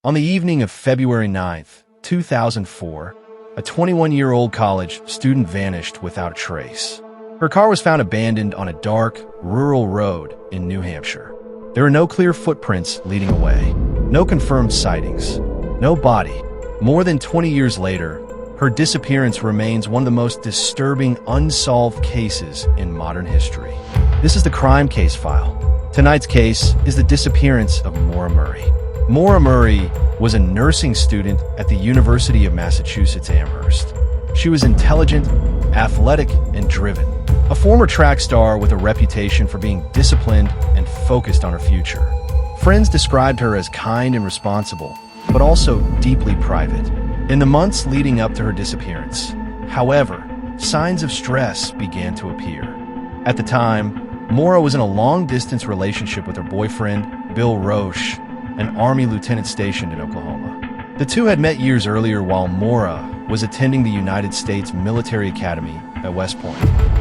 On the evening of February 9th, 2004, a 21-year-old college student vanished without a trace. Her car was found abandoned on a dark, rural road in New Hampshire. There were no clear footprints leading away, no confirmed sightings, no body. More than 20 years later, her disappearance remains one of the most disturbing unsolved cases in modern history. This is the Crime Case File. Tonight's case is the disappearance of Maura Murray. Maura Murray was a nursing student at the University of Massachusetts Amherst. She was intelligent, athletic, and driven. A former track star with a reputation for being disciplined and focused on her future. Friends described her as kind and responsible, but also deeply private. In the months leading up to her disappearance, however, signs of stress began to appear. At the time, Maura was in a long-distance relationship with her boyfriend, Bill Roche, an Army lieutenant stationed in Oklahoma. The two had met years earlier while Maura was attending the United States Military Academy at West Point.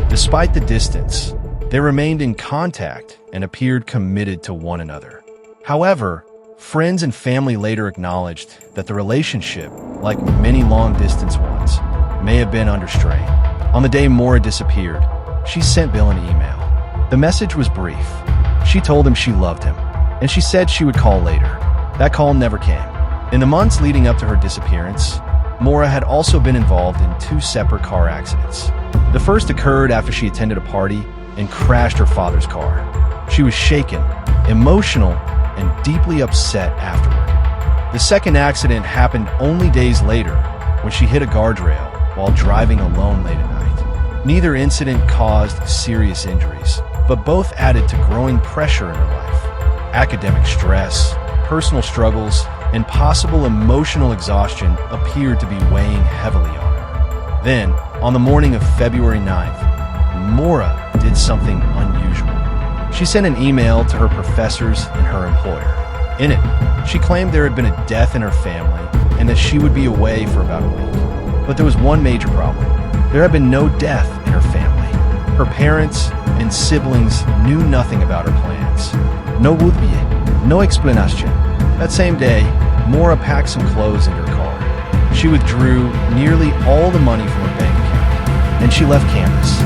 Despite the distance, they remained in contact and appeared committed to one another. However, friends and family later acknowledged that the relationship, like many long-distance ones, may have been under strain. On the day Maura disappeared, she sent Bill an email. The message was brief. She told him she loved him, and she said she would call later. That call never came. In the months leading up to her disappearance, Maura had also been involved in two separate car accidents. The first occurred after she attended a party and crashed her father's car. She was shaken, emotional, and deeply upset afterward. The second accident happened only days later when she hit a guardrail while driving alone late at night. Neither incident caused serious injuries, but both added to growing pressure in her life. Academic stress, personal struggles, and possible emotional exhaustion appeared to be weighing heavily on her. Then, on the morning of February 9th, Maura did something unusual. She sent an email to her professors and her employer. In it, she claimed there had been a death in her family and that she would be away for about a week. But there was one major problem. There had been no death in her family. Her parents and siblings knew nothing about her plans. No would-be, no explanation. That same day, Maura packed some clothes into her car. She withdrew nearly all the money from her bank account, and she left campus.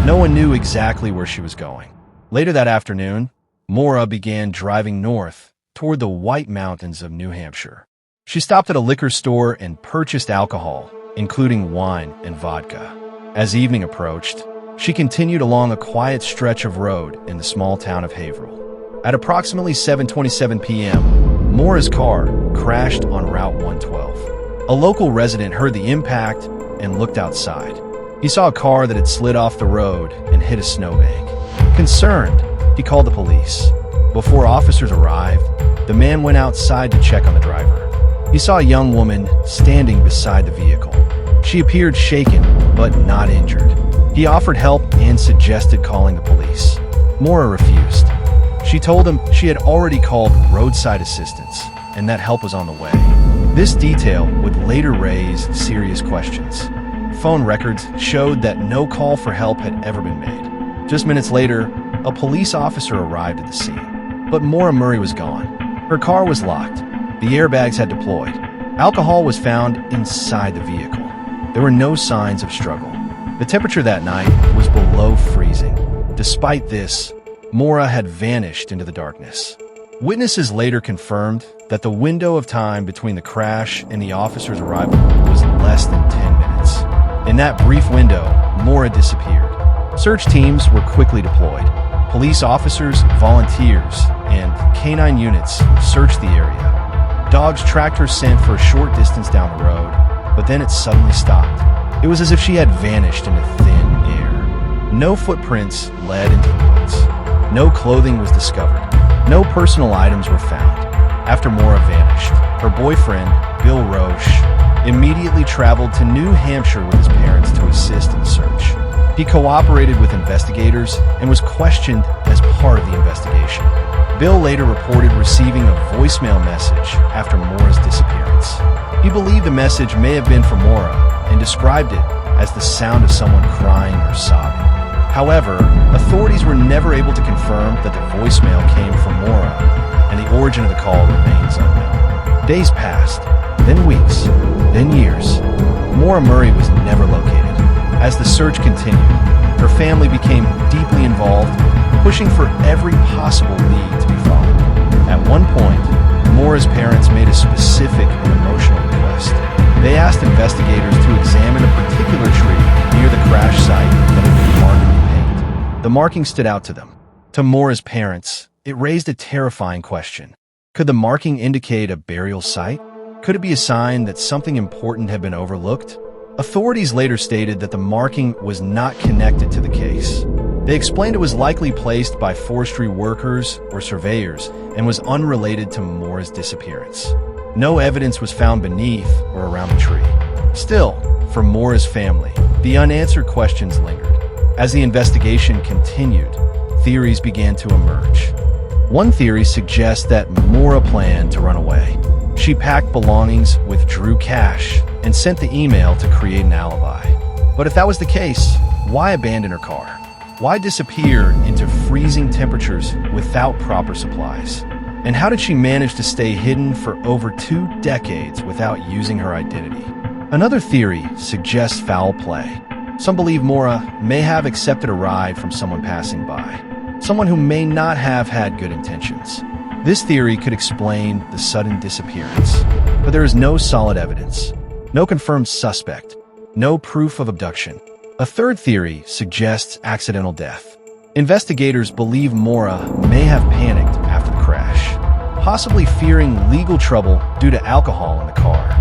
No one knew exactly where she was going. Later that afternoon, Maura began driving north toward the White Mountains of New Hampshire. She stopped at a liquor store and purchased alcohol, including wine and vodka. As evening approached, she continued along a quiet stretch of road in the small town of Haverhill. At approximately 7:27 p.m., Maura's car crashed on Route 112. A local resident heard the impact and looked outside. He saw a car that had slid off the road and hit a snowbank. Concerned, he called the police. Before officers arrived, the man went outside to check on the driver. He saw a young woman standing beside the vehicle. She appeared shaken, but not injured. He offered help and suggested calling the police. Maura refused. She told him she had already called roadside assistance and that help was on the way. This detail would later raise serious questions. Phone records showed that no call for help had ever been made. Just minutes later, a police officer arrived at the scene. But Maura Murray was gone. Her car was locked. The airbags had deployed. Alcohol was found inside the vehicle. There were no signs of struggle. The temperature that night was below freezing. Despite this, Maura had vanished into the darkness. Witnesses later confirmed that the window of time between the crash and the officer's arrival was less than 10 minutes. In that brief window, Maura disappeared. Search teams were quickly deployed. Police officers, volunteers, and canine units searched the area. Dogs tracked her scent for a short distance down the road, but then it suddenly stopped. It was as if she had vanished into thin air. No footprints led into the woods. No clothing was discovered. No personal items were found. After Maura vanished, her boyfriend, Bill Roche, immediately traveled to New Hampshire with his parents to assist in the search. He cooperated with investigators and was questioned as part of the investigation. Bill later reported receiving a voicemail message after Maura's disappearance. He believed the message may have been from Maura and described it as the sound of someone crying or sobbing. However, authorities were never able to confirm that the voicemail came from Maura, and the origin of the call remains unknown. Days passed, then weeks, then years. Maura Murray was never located. As the search continued, her family became deeply involved, pushing for every possible lead to be followed. At one point, Maura's parents made a specific and emotional request. They asked investigators to examine a particular tree near the crash site that had been marked in paint. The marking stood out to them. To Maura's parents, it raised a terrifying question. Could the marking indicate a burial site? Could it be a sign that something important had been overlooked? Authorities later stated that the marking was not connected to the case. They explained it was likely placed by forestry workers or surveyors and was unrelated to Maura's disappearance. No evidence was found beneath or around the tree. Still, for Maura's family, the unanswered questions lingered. As the investigation continued, theories began to emerge. One theory suggests that Maura planned to run away. She packed belongings, withdrew cash, and sent the email to create an alibi. But if that was the case, why abandon her car? Why disappear into freezing temperatures without proper supplies? And how did she manage to stay hidden for over 2 decades without using her identity? Another theory suggests foul play. Some believe Maura may have accepted a ride from someone passing by, someone who may not have had good intentions. This theory could explain the sudden disappearance, but there is no solid evidence, no confirmed suspect, no proof of abduction. A third theory suggests accidental death. Investigators believe Maura may have panicked after the crash, possibly fearing legal trouble due to alcohol in the car.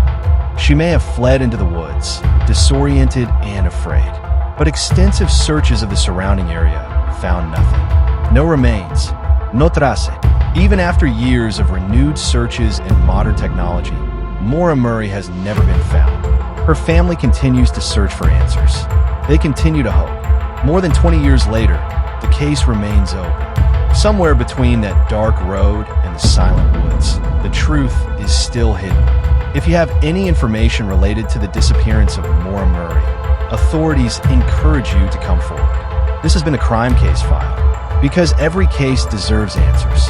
She may have fled into the woods, disoriented and afraid. But extensive searches of the surrounding area found nothing. No remains, no trace. Even after years of renewed searches and modern technology, Maura Murray has never been found. Her family continues to search for answers. They continue to hope. More than 20 years later, the case remains open. Somewhere between that dark road and the silent woods, the truth is still hidden. If you have any information related to the disappearance of Maura Murray, authorities encourage you to come forward. This has been a Crime Case File, because every case deserves answers.